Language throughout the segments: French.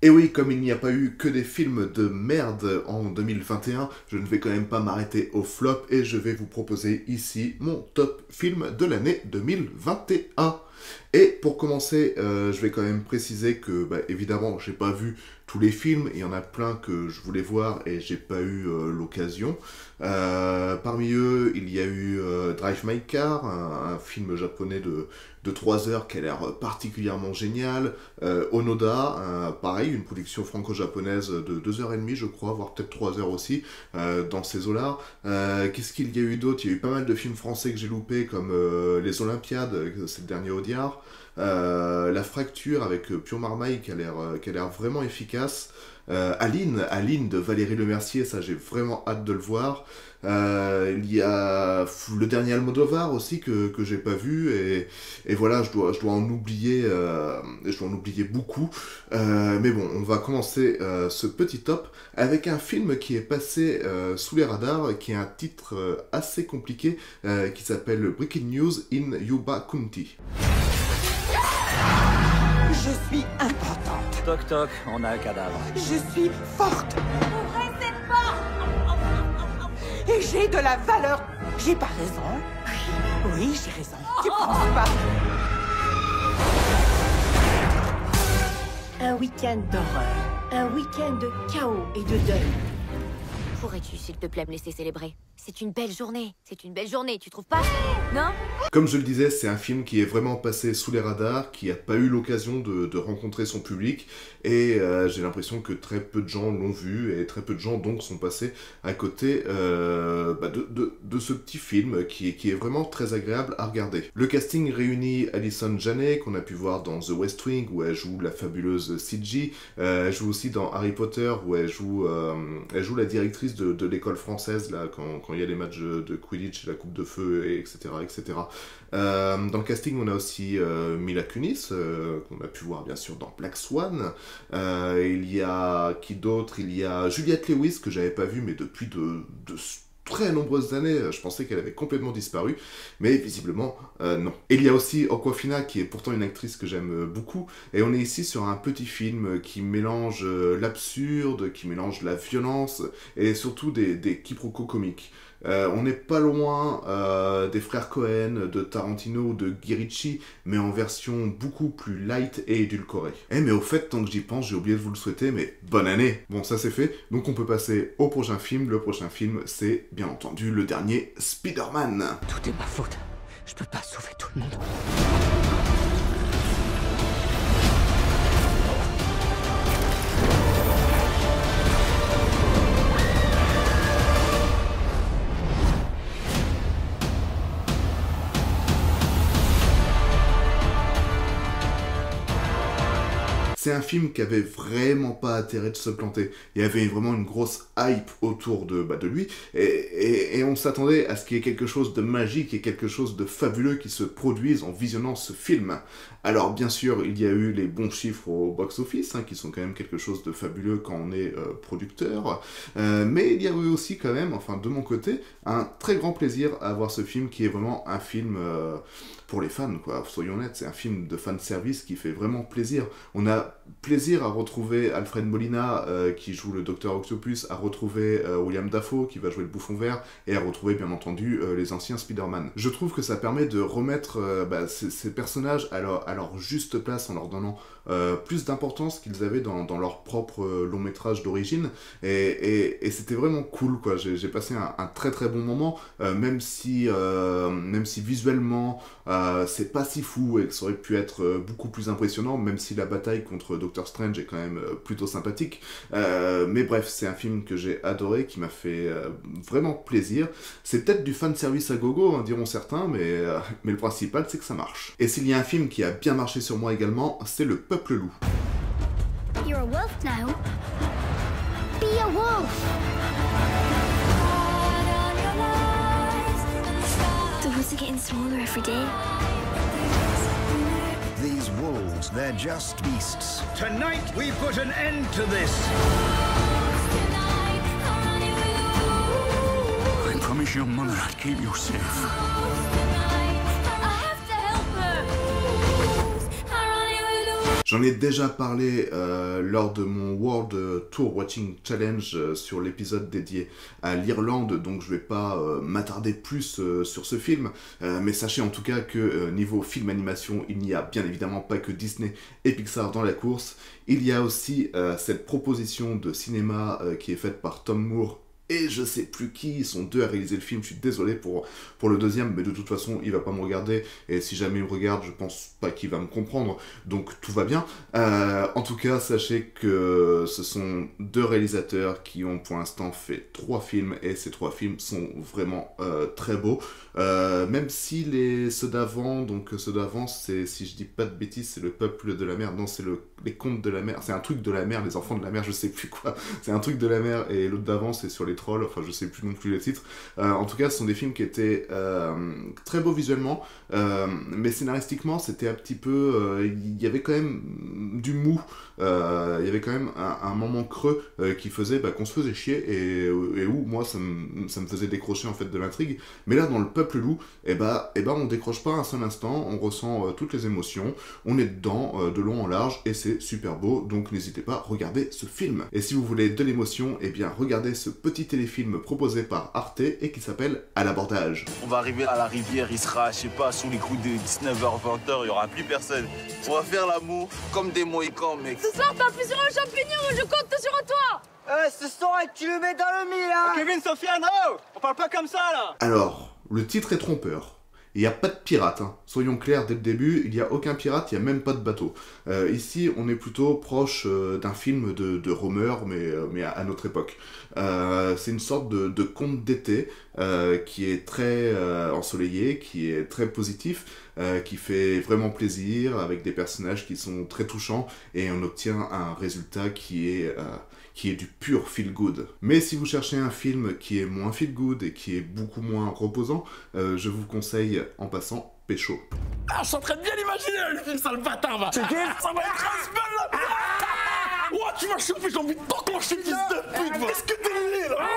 Et oui, comme il n'y a pas eu que des films de merde en 2021, je ne vais quand même pas m'arrêter au flop et je vais vous proposer ici mon top film de l'année 2021. Et pour commencer, je vais quand même préciser que, évidemment, j'ai pas vu tous les films, il y en a plein que je voulais voir et j'ai pas eu l'occasion. Parmi eux, il y a eu Drive My Car, un film japonais de 3 heures qui a l'air particulièrement génial. Onoda, pareil, une production franco-japonaise de 2h30, je crois, voire peut-être 3 heures aussi, dans ces eaux-là. Qu'est-ce qu'il y a eu d'autre? Il y a eu pas mal de films français que j'ai loupés, comme Les Olympiades, c'est le dernier Audiard. La Fracture avec Pure Marmaille qui a l'air vraiment efficace. Aline de Valérie Lemercier, ça j'ai vraiment hâte de le voir. Il y a le dernier Almodovar aussi que j'ai pas vu et voilà, je dois en oublier beaucoup. Mais bon, on va commencer ce petit top avec un film qui est passé sous les radars, qui a un titre assez compliqué, qui s'appelle Breaking News in Yuba County. Je suis importante. Toc toc, on a un cadavre. Je suis forte. Restez pas. Et j'ai de la valeur. J'ai pas raison. Oui, j'ai raison. Tu penses pas? Un week-end d'horreur. Un week-end de chaos et de deuil. Pourrais-tu, s'il te plaît, me laisser célébrer? C'est une belle journée. C'est une belle journée, tu trouves pas? Non? Comme je le disais, c'est un film qui est vraiment passé sous les radars, qui n'a pas eu l'occasion de rencontrer son public, et j'ai l'impression que très peu de gens l'ont vu, et très peu de gens donc sont passés à côté de ce petit film qui est vraiment très agréable à regarder. Le casting réunit Allison Janney, qu'on a pu voir dans The West Wing, où elle joue la fabuleuse Sidji, elle joue aussi dans Harry Potter, où elle joue la directrice de l'école française, là, quand il y a les matchs de Quidditch, la coupe de feu, etc. etc. Dans le casting, on a aussi Mila Kunis, qu'on a pu voir bien sûr dans Black Swan. Il y a qui d'autre? Il y a Juliette Lewis, que j'avais pas vue, mais depuis de très nombreuses années, je pensais qu'elle avait complètement disparu, mais visiblement non. Et il y a aussi Awkwafina, qui est pourtant une actrice que j'aime beaucoup, et on est ici sur un petit film qui mélange l'absurde, qui mélange la violence, et surtout des quiproquos comiques. On n'est pas loin des frères Cohen, de Tarantino ou de Guy Ritchie, mais en version beaucoup plus light et édulcorée. Eh mais au fait, tant que j'y pense, j'ai oublié de vous le souhaiter, mais bonne année! Bon, ça c'est fait, donc on peut passer au prochain film. Le prochain film, c'est bien entendu le dernier Spider-Man. Tout est ma faute. Je peux pas sauver tout le monde. C'est un film qui avait vraiment pas intérêt de se planter. Il y avait vraiment une grosse hype autour de lui, et on s'attendait à ce qu'il y ait quelque chose de magique et quelque chose de fabuleux qui se produise en visionnant ce film. Alors bien sûr, il y a eu les bons chiffres au box-office, qui sont quand même quelque chose de fabuleux quand on est producteur, mais il y a eu aussi quand même, enfin de mon côté, un très grand plaisir à voir ce film qui est vraiment un film pour les fans, quoi. Soyons honnêtes, c'est un film de fanservice qui fait vraiment plaisir. On a plaisir à retrouver Alfred Molina qui joue le Docteur Octopus, à retrouver William Dafoe qui va jouer le Bouffon Vert, et à retrouver bien entendu les anciens Spider-Man. Je trouve que ça permet de remettre ces personnages à leur juste place en leur donnant plus d'importance qu'ils avaient dans leur propre long métrage d'origine, et c'était vraiment cool, quoi. J'ai passé un très très bon moment, même si visuellement c'est pas si fou et que ça aurait pu être beaucoup plus impressionnant, même si la bataille contre Doctor Strange est quand même plutôt sympathique. Mais bref, c'est un film que j'ai adoré, qui m'a fait vraiment plaisir. C'est peut-être du fanservice à gogo, diront certains, mais le principal c'est que ça marche. Et s'il y a un film qui a bien marché sur moi également, c'est Le Peuple Loup. You're a wolf now. Be a wolf. The woods are getting smaller every day. These wolves, they're just beasts. Tonight we put an end to this. I promise your mother I'd keep you safe. I have to help her. J'en ai déjà parlé lors de mon World Tour Watching Challenge sur l'épisode dédié à l'Irlande, donc je vais pas m'attarder plus sur ce film, mais sachez en tout cas que niveau film animation, il n'y a bien évidemment pas que Disney et Pixar dans la course, il y a aussi cette proposition de cinéma qui est faite par Tom Moore et je sais plus qui, ils sont deux à réaliser le film, je suis désolé pour le deuxième, mais de toute façon, il va pas me regarder, et si jamais il me regarde, je pense pas qu'il va me comprendre, donc tout va bien. En tout cas, sachez que ce sont deux réalisateurs qui ont pour l'instant fait 3 films, et ces 3 films sont vraiment très beaux, même si ceux d'avant, c'est, si je dis pas de bêtises, c'est le peuple de la mer, non, c'est les contes de la mer, c'est un truc de la mer, les enfants de la mer, je sais plus quoi, c'est un truc de la mer, et l'autre d'avant, c'est sur les trolls, enfin je sais plus non plus les titres. En tout cas, ce sont des films qui étaient très beaux visuellement, mais scénaristiquement, c'était un petit peu... il y avait quand même du mou, il y avait quand même un moment creux qui faisait qu'on se faisait chier, et où moi, ça me faisait décrocher en fait de l'intrigue. Mais là, dans Le Peuple Loup, on décroche pas un seul instant, on ressent toutes les émotions, on est dedans de long en large, et c'est super beau, donc n'hésitez pas, regardez ce film. Et si vous voulez de l'émotion, eh bien regardez ce petit téléfilm proposé par Arte et qui s'appelle À l'abordage. On va arriver à la rivière, il sera, je sais pas, sous les coups de 19h-20h, il y aura plus personne. On va faire l'amour comme des Mohicans, mec. Ce soir, t'appuies sur un champignon et je compte sur toi. Ce soir, tu le mets dans le mille, hein. Kevin, Sofiane, oh, on parle pas comme ça, là. Alors, le titre est trompeur. Il n'y a pas de pirate, hein. Soyons clairs dès le début, il n'y a aucun pirate, il n'y a même pas de bateau. Ici, on est plutôt proche d'un film de Romer, mais à notre époque. C'est une sorte de conte d'été qui est très ensoleillé, qui est très positif, qui fait vraiment plaisir, avec des personnages qui sont très touchants, et on obtient un résultat qui est du pur feel good. Mais si vous cherchez un film qui est moins feel good et qui est beaucoup moins reposant, je vous conseille En passant Pécho. Ah, je suis en train de bien imaginer le film, sale bâtard, va. Ça va être un spell, là. Ouah, tu m'as chopé, j'ai envie de t'enclencher, fils de pute, va. Qu'est-ce que t'es là?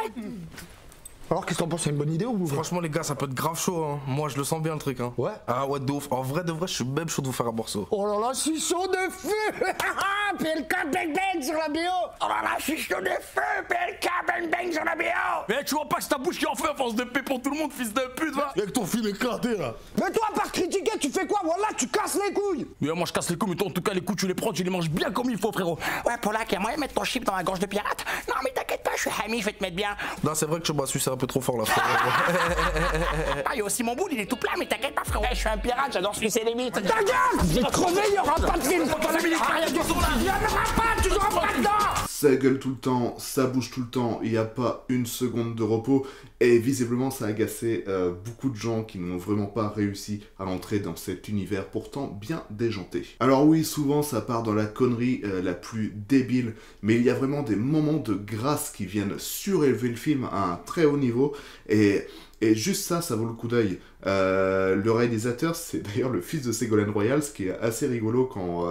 Alors, qu'est-ce que t'en penses, c'est une bonne idée ou... Franchement, les gars, ça peut être grave chaud, hein. Moi, je le sens bien, le truc, hein. Ouais. Ah ouais, de ouf. En vrai, de vrai, je suis même chaud de vous faire un morceau. Oh là là, je suis chaud de feu. PLK bang bang sur la BO. Oh là là, je suis chaud de feu. PLK bang bang sur la BO. Mais tu vois pas que c'est ta bouche qui en fait à force de paix pour tout le monde, fils de pute, va. Avec ton film éclaté, là. Mais toi, par critiquer, tu fais quoi? Voilà, tu casses les couilles. Mais moi, je casse les couilles, mais toi, en tout cas, les coups, tu les prends, tu les manges bien comme il faut, frérot. Ouais, Polak, y'a moyen de mettre ton chip dans la gorge de pirate? Non, mais t'inquiète pas, je suis Hami, je vais te mettre bien. Non, c'est vrai que je m'en suis, c'est un peu trop fort, là, frérot. Ah, y'a aussi mon boule, il est tout plat, mais t'inquiète pas, frérot. Je suis un pirate, j'adore sucer les mythes. Ta gueule! J'ai crevé, il y aura pas de film. Il y en aura pas, tu n'auras pas dedans. Ça gueule tout le temps, ça bouge tout le temps, il n'y a pas une seconde de repos, et visiblement ça a agacé beaucoup de gens qui n'ont vraiment pas réussi à entrer dans cet univers pourtant bien déjanté. Alors oui, souvent ça part dans la connerie la plus débile, mais il y a vraiment des moments de grâce qui viennent surélever le film à un très haut niveau, et juste ça vaut le coup d'œil. Le réalisateur, c'est d'ailleurs le fils de Ségolène Royal, ce qui est assez rigolo quand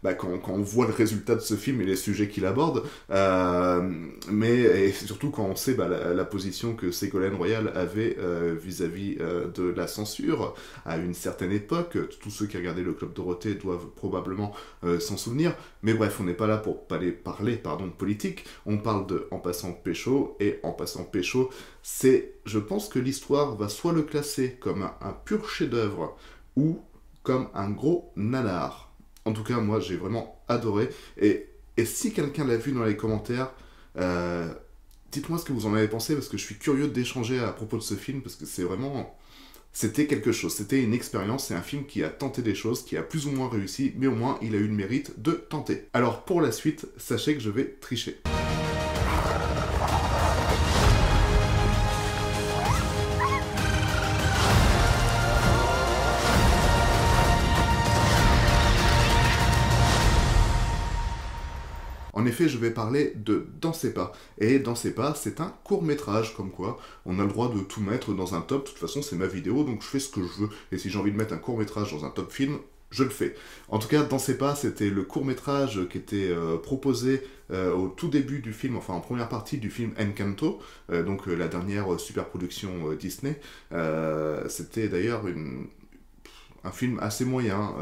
on voit le résultat de ce film et les sujets qu'il aborde, mais surtout quand on sait la position que Ségolène Royal avait vis-à-vis de la censure à une certaine époque. Tous ceux qui regardaient le Club Dorothée doivent probablement s'en souvenir, mais bref, on n'est pas là pour parler de politique, on parle de En passant Pécho, et En passant Pécho, je pense que l'histoire va soit le classer comme un pur chef-d'œuvre ou comme un gros nanar. En tout cas, moi, j'ai vraiment adoré. Et si quelqu'un l'a vu dans les commentaires, dites-moi ce que vous en avez pensé, parce que je suis curieux d'échanger à propos de ce film, parce que c'était quelque chose, c'était une expérience, c'est un film qui a tenté des choses, qui a plus ou moins réussi, mais au moins, il a eu le mérite de tenter. Alors, pour la suite, sachez que je vais tricher. En effet, je vais parler de Dansez pas. Et Dansez pas, c'est un court-métrage, comme quoi on a le droit de tout mettre dans un top. De toute façon, c'est ma vidéo, donc je fais ce que je veux. Et si j'ai envie de mettre un court-métrage dans un top film, je le fais. En tout cas, Dansez pas, c'était le court-métrage qui était proposé au tout début du film, enfin en première partie du film Encanto, donc la dernière superproduction Disney. C'était d'ailleurs un film assez moyen,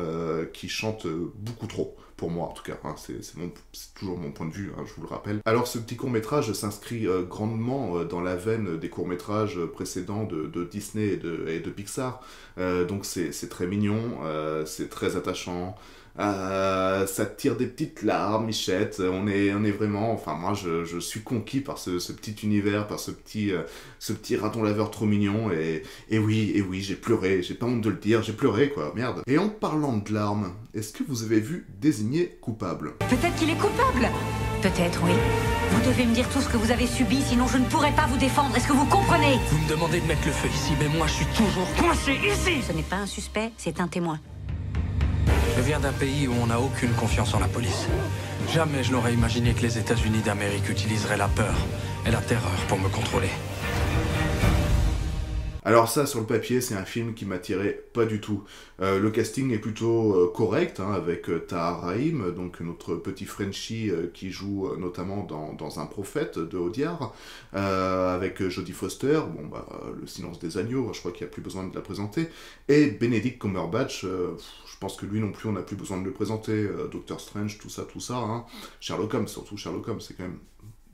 qui chante beaucoup trop. pour moi en tout cas, hein, c'est toujours mon point de vue, hein, je vous le rappelle. Alors ce petit court-métrage s'inscrit grandement dans la veine des courts-métrages précédents de Disney et de Pixar, donc c'est très mignon, c'est très attachant. Ça tire des petites larmes, Michette, on est vraiment, enfin moi je suis conquis par ce petit univers, par ce petit raton laveur trop mignon, et oui, j'ai pleuré, j'ai pas honte de le dire, j'ai pleuré quoi, merde. Et en parlant de larmes, est-ce que vous avez vu Désigné coupable? Peut-être qu'il est coupable. Peut-être, oui. Vous devez me dire tout ce que vous avez subi, sinon je ne pourrai pas vous défendre, est-ce que vous comprenez? Vous me demandez de mettre le feu ici, mais moi je suis toujours coincé ici. Ce n'est pas un suspect, c'est un témoin. Je viens d'un pays où on n'a aucune confiance en la police. Jamais je n'aurais imaginé que les États-Unis d'Amérique utiliseraient la peur et la terreur pour me contrôler. Alors ça, sur le papier, c'est un film qui m'attirait pas du tout. Le casting est plutôt correct, hein, avec Tahar Rahim, donc notre petit Frenchie qui joue notamment dans Un prophète de Audiard, avec Jodie Foster, bon bah Le silence des agneaux, je crois qu'il n'y a plus besoin de la présenter, et Benedict Cumberbatch, je pense que lui non plus on n'a plus besoin de le présenter, Doctor Strange, tout ça, hein. Sherlock Holmes, surtout Sherlock Holmes, c'est quand même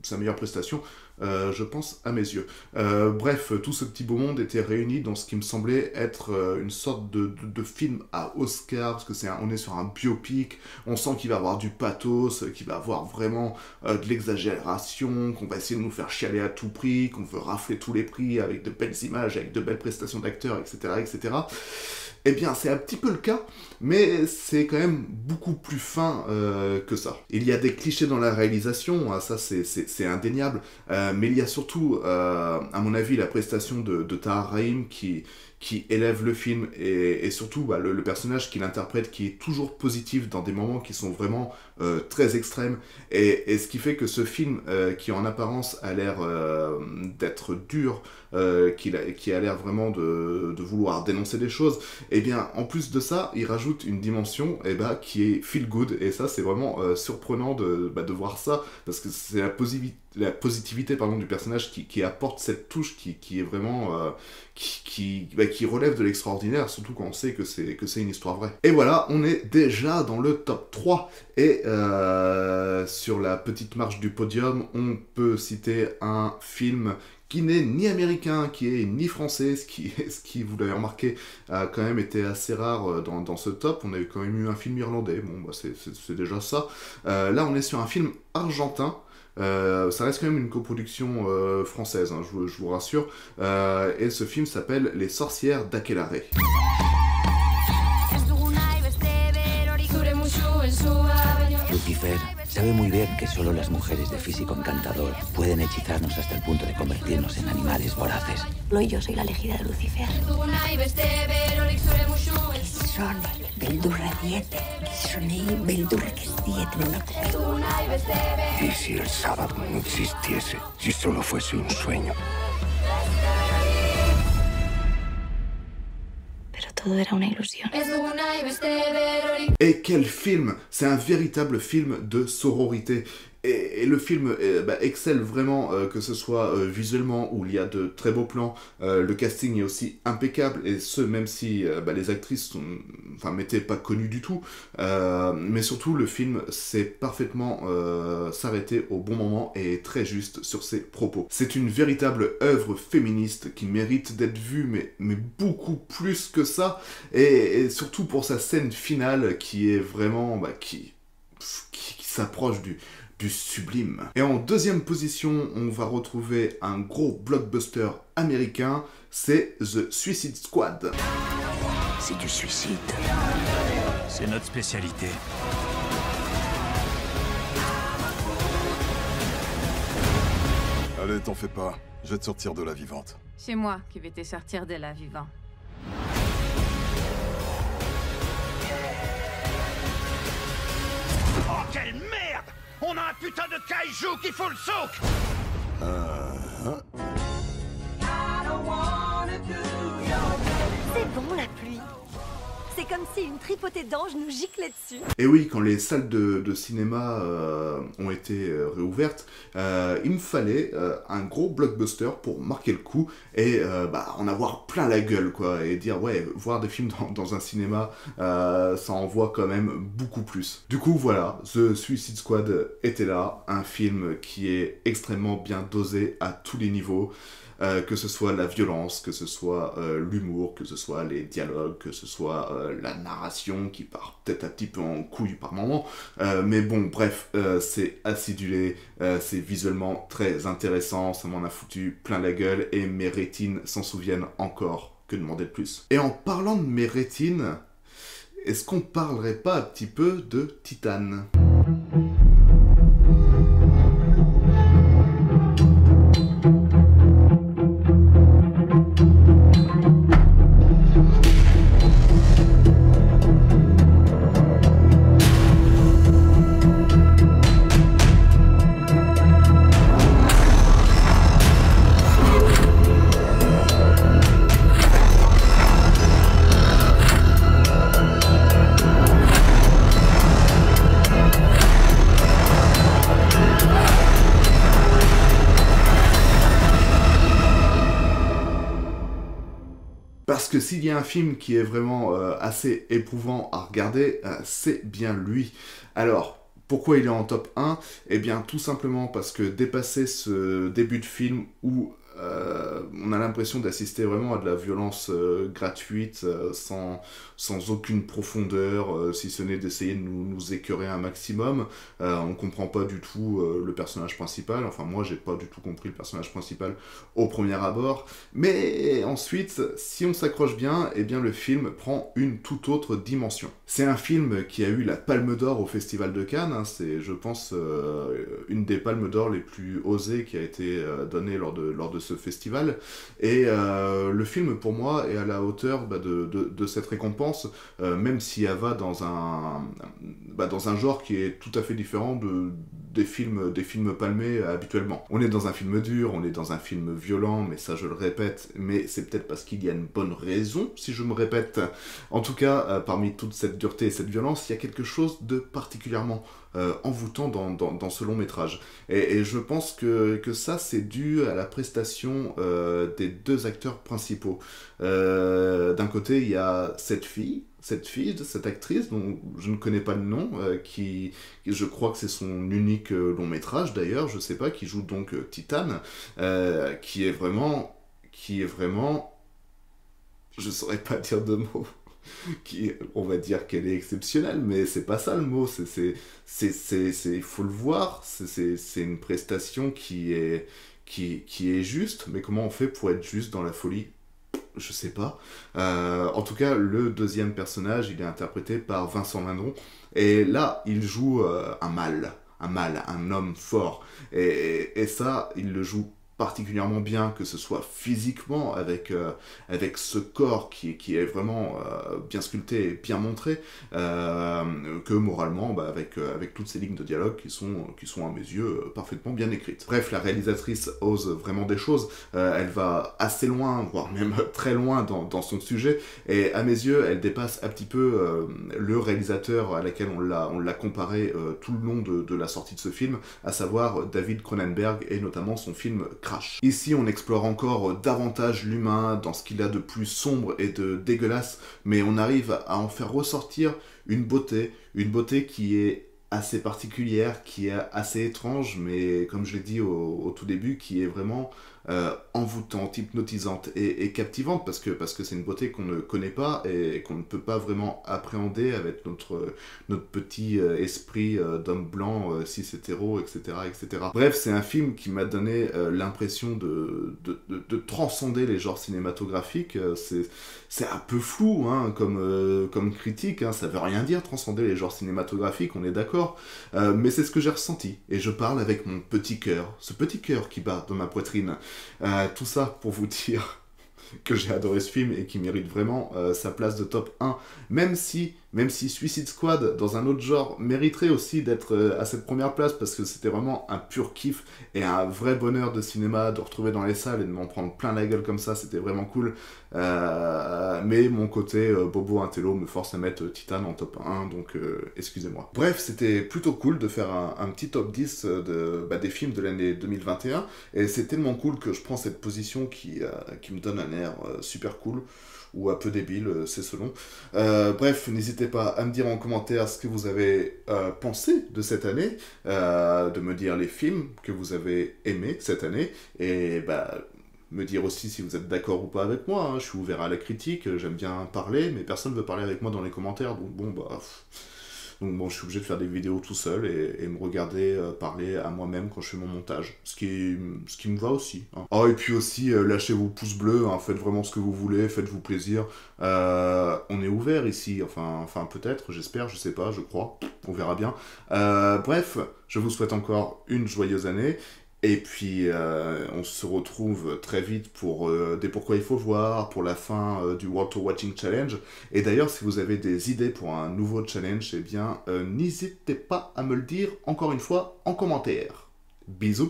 sa meilleure prestation, je pense, à mes yeux. Bref, tout ce petit beau monde était réuni dans ce qui me semblait être une sorte de film à Oscar, parce que on est sur un biopic, on sent qu'il va avoir du pathos, qu'il va avoir vraiment de l'exagération, qu'on va essayer de nous faire chialer à tout prix, qu'on veut rafler tous les prix avec de belles images, avec de belles prestations d'acteurs, etc., etc. Eh bien, c'est un petit peu le cas, mais c'est quand même beaucoup plus fin que ça. Il y a des clichés dans la réalisation, ça c'est indéniable, mais il y a surtout, à mon avis, la prestation de Tahar Rahim qui élève le film, et surtout bah, le personnage qu'il interprète, qui est toujours positif dans des moments qui sont vraiment très extrêmes, et ce qui fait que ce film, qui en apparence a l'air d'être dur, qui a l'air vraiment de vouloir dénoncer des choses, et bien en plus de ça, il rajoute une dimension qui est feel good, et ça c'est vraiment surprenant de voir ça, parce que c'est la positivité du personnage qui apporte cette touche qui est vraiment qui relève de l'extraordinaire, surtout quand on sait que c'est une histoire vraie. Et voilà, on est déjà dans le top 3, et sur la petite marche du podium, on peut citer un film qui n'est ni américain, qui est ni français, ce qui, vous l'avez remarqué, a quand même été assez rare dans ce top. On a quand même eu un film irlandais, bon bah c'est déjà ça. Là on est sur un film argentin, ça reste quand même une coproduction française, hein, je vous rassure, et ce film s'appelle Les sorcières d'Aquelarre. Lucifer sabe muy bien que solo las mujeres de físico encantador pueden hechizarnos hasta el punto de convertirnos en animales voraces. No, yo soy la elegida de Lucifer. Son beldurra diete, son beldurra que es diete. ¿Y si el sábado no existiese? Si solo fuese un sueño. Todo era una ilusión. Et quel film! C'est un véritable film de sororité. Et le film excelle vraiment, que ce soit visuellement, où il y a de très beaux plans, le casting est aussi impeccable, et ce, même si les actrices n'étaient pas connues du tout, mais surtout le film sait parfaitement s'arrêter au bon moment et est très juste sur ses propos. C'est une véritable œuvre féministe qui mérite d'être vue, mais beaucoup plus que ça, et surtout pour sa scène finale qui est vraiment, qui s'approche du sublime. Et en deuxième position, on va retrouver un gros blockbuster américain, c'est The Suicide Squad. C'est du suicide. C'est notre spécialité. Allez, t'en fais pas, je vais te sortir de là vivante. C'est moi qui vais te sortir de là vivant. Oh, quelle merde! On a un putain de kaiju qui fout le souk! C'est bon la pluie. C'est comme si une tripotée d'anges nous giclait dessus. Et oui, quand les salles de cinéma ont été réouvertes, il me fallait un gros blockbuster pour marquer le coup et en avoir plein la gueule, quoi, et dire ouais, voir des films dans un cinéma, ça en voit quand même beaucoup plus. Du coup, voilà, The Suicide Squad était là, un film qui est extrêmement bien dosé à tous les niveaux. Que ce soit la violence, que ce soit l'humour, que ce soit les dialogues, que ce soit la narration qui part peut-être un petit peu en couille par moment. Mais bon, bref, c'est acidulé, c'est visuellement très intéressant, ça m'en a foutu plein la gueule et mes rétines s'en souviennent encore. Que demander de plus? Et en parlant de mes rétines, est-ce qu'on parlerait pas un petit peu de Titane ? Parce que s'il y a un film qui est vraiment assez éprouvant à regarder, c'est bien lui. Alors, pourquoi il est en top 1 ? Eh bien, tout simplement parce que dépasser ce début de film où on a l'impression d'assister vraiment à de la violence gratuite, sans aucune profondeur, si ce n'est d'essayer de nous écœurer un maximum. On comprend pas du tout le personnage principal, enfin moi j'ai pas du tout compris le personnage principal au premier abord, mais ensuite, si on s'accroche bien, eh bien le film prend une toute autre dimension. C'est un film qui a eu la Palme d'Or au Festival de Cannes, hein, c'est je pense une des Palmes d'Or les plus osées qui a été donnée lors de ce festival, et le film pour moi est à la hauteur de cette récompense, même si elle va dans un genre qui est tout à fait différent des films palmés habituellement. On est dans un film dur, on est dans un film violent, mais ça je le répète, mais c'est peut-être parce qu'il y a une bonne raison si je me répète. En tout cas, parmi toute cette dureté et cette violence, il y a quelque chose de particulièrement envoûtant dans ce long métrage. Et je pense que ça c'est dû à la prestation des deux acteurs principaux. D'un côté il y a cette actrice dont je ne connais pas le nom, qui je crois que c'est son unique long métrage d'ailleurs, je sais pas, qui joue donc Titane, qui est vraiment, je saurais pas dire de mots. On va dire qu'elle est exceptionnelle, mais c'est pas ça le mot, il faut le voir, c'est une prestation qui est juste, mais comment on fait pour être juste dans la folie ? Je sais pas. En tout cas, le deuxième personnage, il est interprété par Vincent Lindon, et là, il joue un homme fort, et ça, il le joue particulièrement bien, que ce soit physiquement avec ce corps qui est vraiment bien sculpté et bien montré, que moralement avec toutes ces lignes de dialogue qui sont à mes yeux parfaitement bien écrites. Bref, la réalisatrice ose vraiment des choses, elle va assez loin, voire même très loin dans son sujet, et à mes yeux elle dépasse un petit peu le réalisateur à laquelle on l'a comparé tout le long de la sortie de ce film, à savoir David Cronenberg, et notamment son film Crash. Ici, on explore encore davantage l'humain dans ce qu'il a de plus sombre et de dégueulasse, mais on arrive à en faire ressortir une beauté qui est assez particulière, qui est assez étrange, mais comme je l'ai dit au tout début, qui est vraiment envoûtante, hypnotisante et captivante, parce que c'est une beauté qu'on ne connaît pas et qu'on ne peut pas vraiment appréhender avec notre petit esprit d'homme blanc, cis hétéro, etc., etc. Bref, c'est un film qui m'a donné l'impression de transcender les genres cinématographiques. C'est un peu flou hein, comme critique, hein, ça veut rien dire transcender les genres cinématographiques, on est d'accord, mais c'est ce que j'ai ressenti, et je parle avec mon petit cœur, ce petit cœur qui bat dans ma poitrine. Tout ça pour vous dire que j'ai adoré ce film et qui mérite vraiment sa place de top 1, même si même si Suicide Squad, dans un autre genre, mériterait aussi d'être à cette première place, parce que c'était vraiment un pur kiff et un vrai bonheur de cinéma, de retrouver dans les salles et de m'en prendre plein la gueule comme ça, c'était vraiment cool. Mais mon côté bobo intello me force à mettre Titan en top 1, donc excusez-moi. Bref, c'était plutôt cool de faire un petit top 10 des films de l'année 2021, et c'est tellement cool que je prends cette position qui me donne un air super cool, ou un peu débile, c'est selon. Bref, n'hésitez pas à me dire en commentaire ce que vous avez pensé de cette année, de me dire les films que vous avez aimés cette année, et me dire aussi si vous êtes d'accord ou pas avec moi, hein. Je suis ouvert à la critique, j'aime bien parler, mais personne ne veut parler avec moi dans les commentaires, donc bon, je suis obligé de faire des vidéos tout seul et me regarder parler à moi-même quand je fais mon montage. Ce qui me va aussi. Hein. Oh, et puis aussi, lâchez vos pouces bleus, hein, faites vraiment ce que vous voulez, faites-vous plaisir. On est ouvert ici, enfin peut-être, j'espère, je sais pas, je crois, on verra bien. Bref, je vous souhaite encore une joyeuse année. Et puis, on se retrouve très vite pour des Pourquoi il faut voir, pour la fin du World Tour Watching Challenge. Et d'ailleurs, si vous avez des idées pour un nouveau challenge, eh bien, n'hésitez pas à me le dire, encore une fois, en commentaire. Bisous!